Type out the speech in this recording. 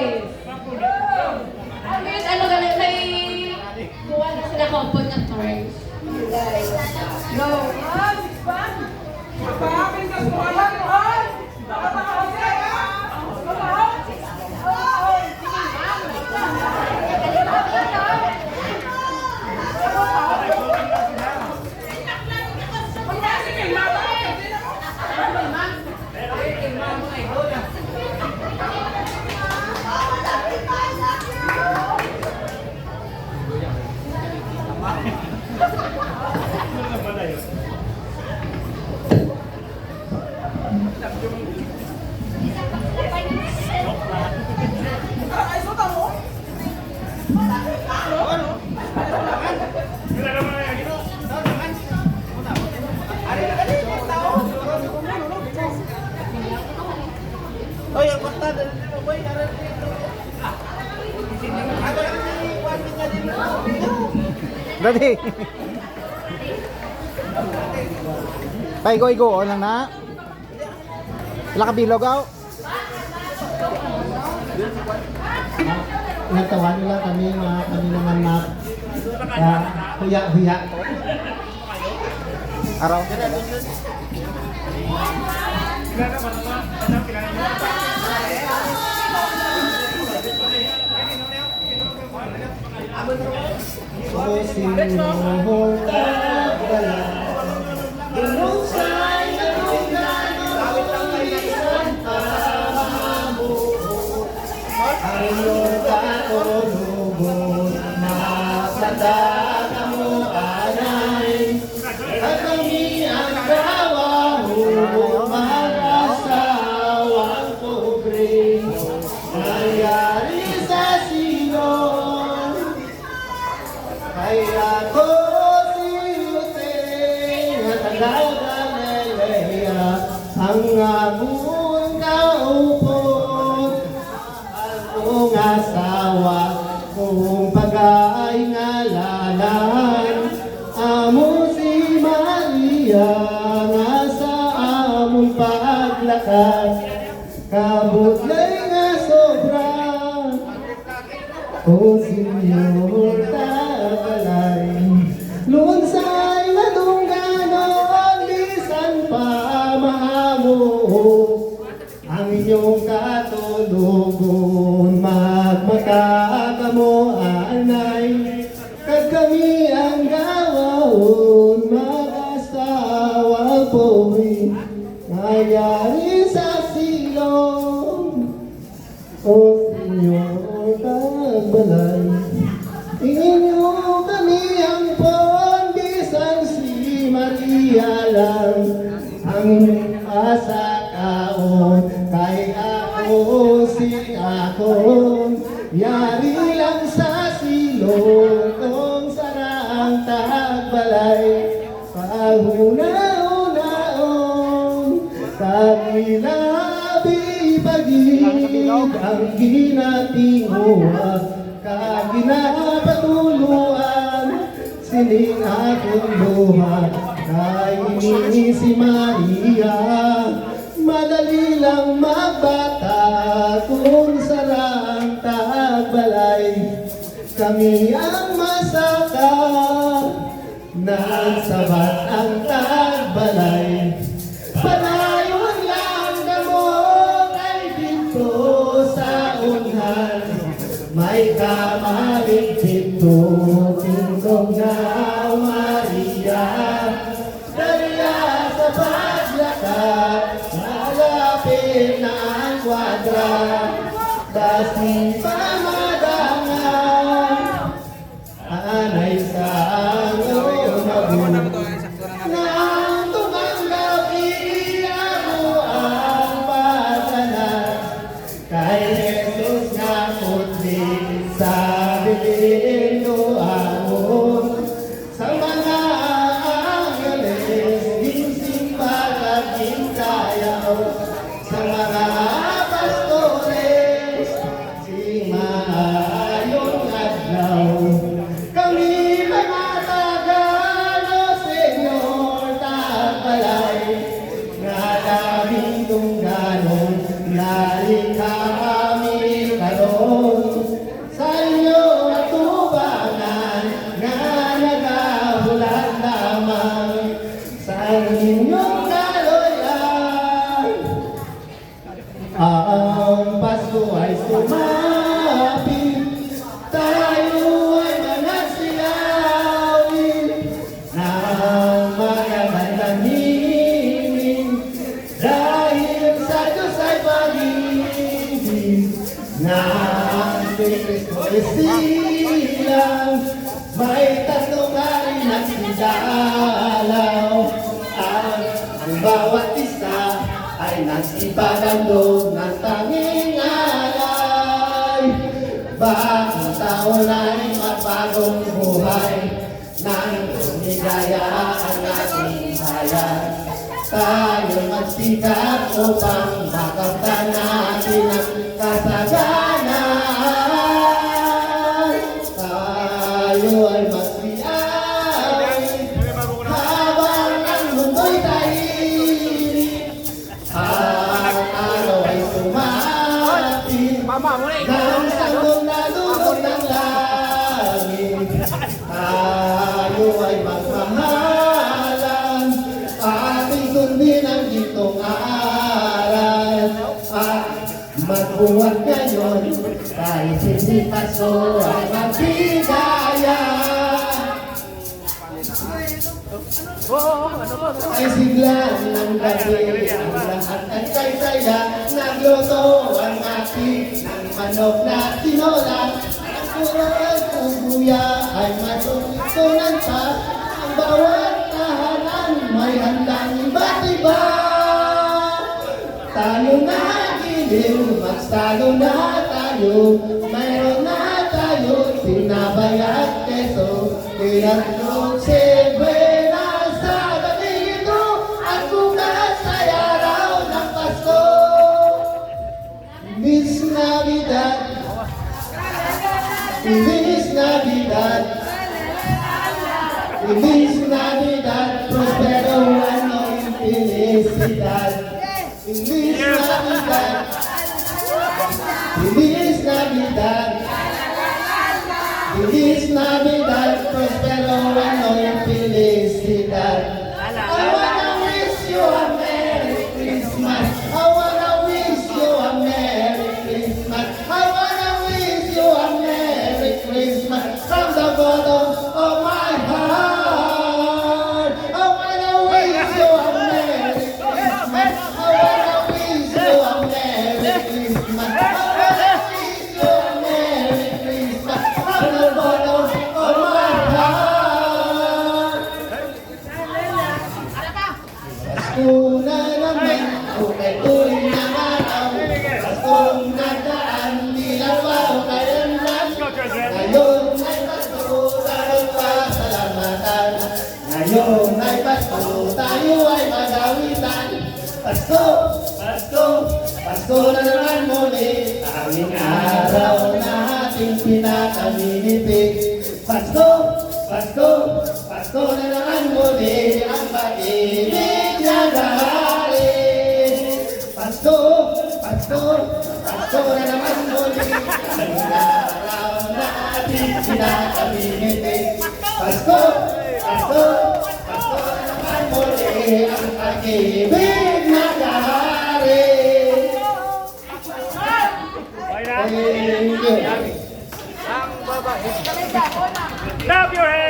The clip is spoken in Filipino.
prize. Ano galing kay kuha na sila kompon ng prize. Go. Oh, yang kota dari boy karena Dati. Paigo-igo lang na. Wala ka bilog aw. Nagtawan nila kami naman na huya-huya. Araw. ang among kaupon ang asawa kung pag-ay ngalanan amo si Maria nga sa among paglakad kabutlay nga sobra o Senyor tagalay lunsay madungganon bisan pa ang inyong katulugon magmata mo anay kag kami ang gawahon mag-asawa po'y mayari sa silong o Senyor tagbalay inyo kami ang pondisan si Maria lang ang asa kaon kay ako si ako yari lang sa silong kung sarang tagbalay pahuna-unaon kagilabi pag-ibig ang ginatinguha kaginapatuluan sining akong luha kay ini si Maria madali lang magbata kung sarang tagbalay kami ang masaka nagsabat ang tagbalay panayon lang kamo kay dito sa unhan may kamalig dito tingkong na Maria dariya sa paglakad malapit na ang kwadra basi pamadangan anay sa angong mabuhay nang tumanggap mo ang pagkanan kay Jesus nga putli sa bilin doon sa mga angeles ginsimba at gintayaw sa mga pastores si maayong adlaw kami mga tagano Senyor tagbalay nga daming tungganon nalikha kami karon kumapit, tayo ay manasiyawi ng magandang himig. Dahil sa Diyos ay pag-ibig na ang Kristo isilang, may tatlong hari na sinalaw. Ang bawat isa ay nagsipagando ng tanging alay. Bagong taon ay magbagong buhay, nang lumigaya ang ating bayan. Tayo magsikap upang makamtan natin ang kasaganan. Tayo ay magsiyawi habang ang mundo'y tahimik. Ang araw ay sumapit ng sanggol na lulog ng langit. Tayo ay magmahalan, ating sundin ang gintong aral. At magbuhat ngayon, kahit hindi paso ay magbigaya. Ay sigla ng gabi, ang lahat ay kay-saya. Nagluto ang aking ng manok na tinola. Ang puro at ubuya ay matutunan pa. Ang bawat tahanan may handang iba't iba. Tayo na giliw, magsalo na tayo. Mayroon na tayo, sinabay at keso. Kinatlong sebena sa gabi ito, at bukas ay araw ng Pasko. Feliz Navidad, Feliz Navidad, Feliz Navidad, prospero ano yung felicidad. Feliz Navidad, Feliz Navidad, Feliz Navidad, prospero ano yung felicidad. I wanna wish you a Merry Christmas. I wanna wish you a Merry Christmas. I wanna wish you a Merry Christmas from the bottom of my heart. I wanna wish you a Merry Christmas. I wanna wish you a Merry Christmas. I wanna wish you a Merry Christmas from the bottom of my heart. Pasko na naman, ukay tuloy na araw. Paskong nagdaan, nilabaw kayan lang. Ngayon ay Pasko, tayo pasalamatan. Ngayon ay Pasko, tayo ay magawitan. Pasko, Pasko, Pasko na naman muli. Aming araw na ating pinakaminipig. Pasko, Pasko, Pasko na naman muli. Ang pag-ibig na gahari. Pasko, Pasko, Pasko na naman muli. Ang araw na ating pinakaminipig. Pasko, Pasko, Pasko na naman muli. Ang pag-ibig na gahari. Thank you. Clap your hands!